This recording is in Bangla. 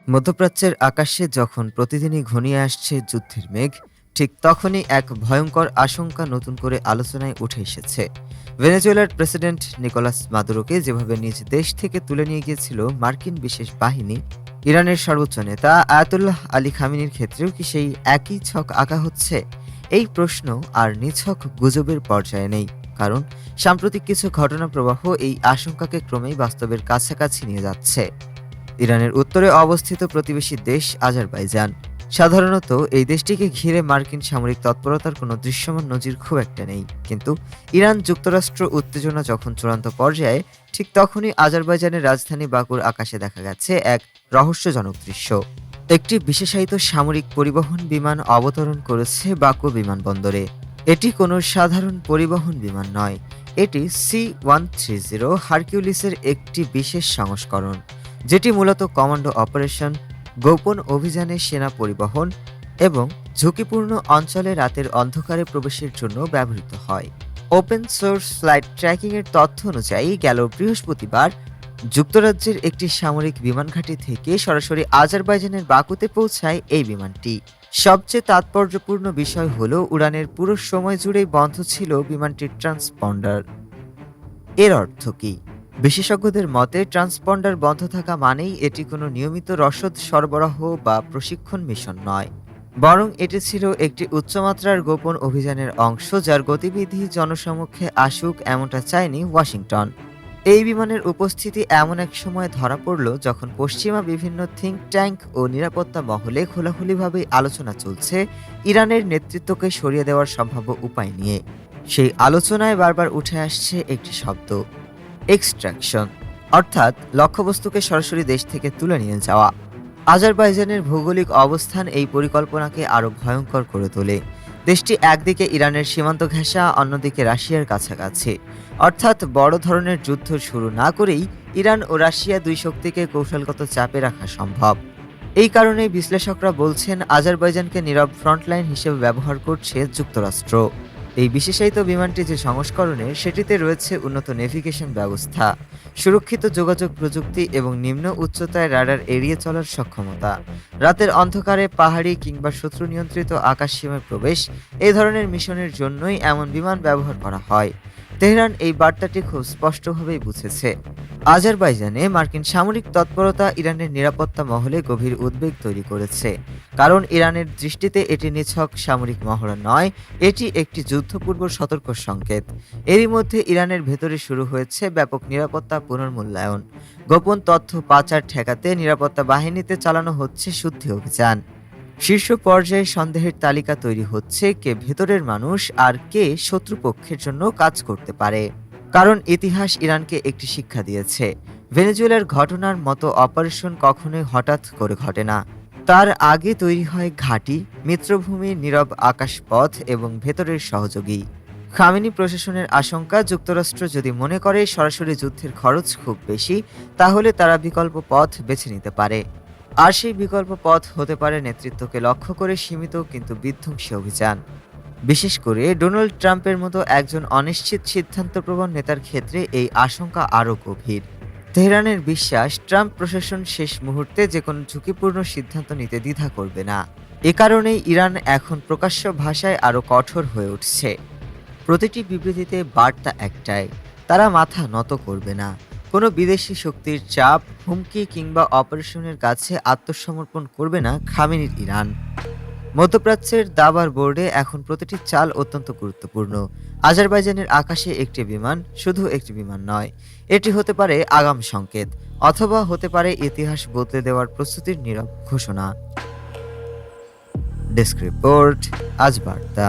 মধ্যপ্রাচ্যের আকাশে যখন প্রতিদিনই ঘনিয়ে আসছে যুদ্ধের মেঘ, ঠিক তখনই এক ভয়ঙ্কর আশঙ্কা নতুন করে আলোচনায় উঠে এসেছে। ভেনেজুয়েলার প্রেসিডেন্ট নিকোলাস মাদুরোকে যেভাবে নিজ দেশ থেকে তুলে নিয়ে গিয়েছিল মার্কিন বিশেষ বাহিনী, ইরানের সর্বোচ্চ নেতা আয়াতুল্লাহ আলী খামেনির ক্ষেত্রেও কি সেই একই ছক আঁকা হচ্ছে? এই প্রশ্ন আর নিছক গুজবের পর্যায়ে নেই, কারণ সাম্প্রতিক কিছু ঘটনা প্রবাহ এই আশঙ্কাকে ক্রমেই বাস্তবের কাছাকাছি নিয়ে যাচ্ছে। ইরানের উত্তরে অবস্থিত প্রতিবেশী দেশ আজারবাইজান। সাধারণত এই দেশটিকে ঘিরে মার্কিন সামরিক তৎপরতার কোনো দৃশ্যমান নজির খুব একটা নেই, কিন্তু ইরান যুক্তরাষ্ট্র উত্তেজনা যখন চূড়ান্ত পর্যায়ে, ঠিক তখনই আজারবাইজানের রাজধানী বাকুর আকাশে দেখা গেছে এক রহস্যজনক দৃশ্য। একটি বিশেষায়িত সামরিক পরিবহন বিমান অবতরণ করেছে বাকু বিমানবন্দরে। এটি কোনো সাধারণ পরিবহন বিমান নয়, এটি C-130 হারকিউলিসের একটি বিশেষ সংস্করণ, যেটি মূলত কমান্ডো অপারেশন, গোপন অভিযানে সেনা পরিবহন এবং ঝুঁকিপূর্ণ অঞ্চলে রাতের অন্ধকারে প্রবেশের জন্য ব্যবহৃত হয়। ওপেন সোর্স ফ্লাইট ট্র্যাকিংয়ের তথ্য অনুযায়ী গেল বৃহস্পতিবার যুক্তরাজ্যের একটি সামরিক বিমান ঘাঁটি থেকে সরাসরি আজারবাইজানের বাকুতে পৌঁছায় এই বিমানটি। সবচেয়ে তাৎপর্যপূর্ণ বিষয় হলো উড়ানের পুরো সময় জুড়েই বন্ধ ছিল বিমানটির ট্রান্সপন্ডার। এর অর্থ কি? বিশেষজ্ঞদের মতে ট্রান্সপন্ডার বন্ধ থাকা মানেই এটি কোনো নিয়মিত রসদ সরবরাহ বা প্রশিক্ষণ মিশন নয়, বরং এটি ছিল একটি উচ্চমাত্রার গোপন অভিযানের অংশ, যার গতিবিধি জনসমক্ষে আসুক এমনটা চায়নি ওয়াশিংটন। এই বিমানের উপস্থিতি এমন এক সময় ধরা পড়ল যখন পশ্চিমা বিভিন্ন থিঙ্ক ট্যাঙ্ক ও নিরাপত্তা মহলে খোলাখুলিভাবেই আলোচনা চলছে ইরানের নেতৃত্বকে সরিয়ে দেওয়ার সম্ভাব্য উপায় নিয়ে। সেই আলোচনায় বারবার উঠে আসছে একটি শব্দ: এক্সট্রাকশন, অর্থাৎ লক্ষ্যবস্তুকে সরাসরি দেশ থেকে তুলে নিয়ে যাওয়া। আজারবাইজানের ভৌগোলিক অবস্থান এই পরিকল্পনাকে আরও ভয়ঙ্কর করে তোলে। দেশটি একদিকে ইরানের সীমান্ত ঘেঁষা, অন্যদিকে রাশিয়ার কাছাকাছি। অর্থাৎ বড় ধরনের যুদ্ধ শুরু না করেই ইরান ও রাশিয়া দুই শক্তিকে কৌশলগত চাপে রাখা সম্ভব। এই কারণেই বিশ্লেষকরা বলছেন আজারবাইজানকে নীরব ফ্রন্টলাইন হিসেবে ব্যবহার করছে যুক্তরাষ্ট্র। এই বিশেষায়িত বিমানটি যে সংস্করণের, সেটিতে রয়েছে উন্নত নেভিগেশন ব্যবস্থা, সুরক্ষিত যোগাযোগ প্রযুক্তি এবং নিম্ন উচ্চতায় রাডার এড়িয়ে চলার সক্ষমতা। রাতের অন্ধকারে পাহাড়ি কিংবা শত্রু নিয়ন্ত্রিত আকাশসীমায় প্রবেশ, এই ধরনের মিশনের জন্যই এমন বিমান ব্যবহার করা হয়। তেহরান এই বার্তাটি খুব স্পষ্টভাবেই বুঝেছে। আজারবাইজানে মার্কিন সামরিক তৎপরতা ইরানের নিরাপত্তা মহলে গভীর উদ্বেগ তৈরি করেছে, কারণ ইরানের দৃষ্টিতে এটি নিছক সামরিক মহড়া নয়, এটি একটি যুদ্ধপূর্ব সতর্ক সংকেত। এরই মধ্যে ইরানের ভেতরে শুরু হয়েছে ব্যাপক নিরাপত্তা পুনর্মূল্যায়ন। গোপন তথ্য পাচার ঠেকাতে নিরাপত্তা বাহিনীতে চালানো হচ্ছে শুদ্ধি অভিযান। শীর্ষ পর্যায়ে সন্দেহের তালিকা তৈরি হচ্ছে কে ভেতরের মানুষ আর কে শত্রুপক্ষের জন্য কাজ করতে পারে। কারণ ইতিহাস ইরানকে একটি শিক্ষা দিয়েছে: ভেনেজুয়েলার ঘটনার মতো অপারেশন কখনোই হঠাৎ করে ঘটে না। তার আগে তৈরি হয় ঘাঁটি, মিত্রভূমি, নীরব আকাশপথ এবং ভেতরের সহযোগী। খামেনি প্রশাসনের আশঙ্কা, যুক্তরাষ্ট্র যদি মনে করে সরাসরি যুদ্ধের খরচ খুব বেশি, তাহলে তারা বিকল্প পথ বেছে নিতে পারে। আর সেই বিকল্প পথ হতে পারে নেতৃত্বকে লক্ষ্য করে সীমিত কিন্তু বিধ্বংসী অভিযান। বিশেষ করে ডোনাল্ড ট্রাম্পের মতো একজন অনিশ্চিত সিদ্ধান্তপ্রবণ নেতার ক্ষেত্রে এই আশঙ্কা আরও গভীর। তেহরানের বিশ্বাস, ট্রাম্প প্রশাসন শেষ মুহূর্তে যে কোনো ঝুঁকিপূর্ণ সিদ্ধান্ত নিতে দ্বিধা করবে না। এ কারণেই ইরান এখন প্রকাশ্য ভাষায় আরও কঠোর হয়ে উঠছে। প্রতিটি বিবৃতিতে বার্তা একটাই: তারা মাথা নত করবে না। কোনো বিদেশি শক্তির চাপ, হুমকি কিংবা অপারেশনের কাছে আত্মসমর্পণ করবে না খামেনির ইরান। মধ্যপ্রাচ্যের দাবার বোর্ডে এখন প্রতিটি চাল অত্যন্ত গুরুত্বপূর্ণ। আজারবাইজানের আকাশে একটি বিমান শুধু একটি বিমান নয়, এটি হতে পারে আগাম সংকেত, অথবা হতে পারে ইতিহাস বদলে দেওয়ার প্রস্তুতির নীরব ঘোষণা। ডেস্ক রিপোর্ট, আজ বার্তা।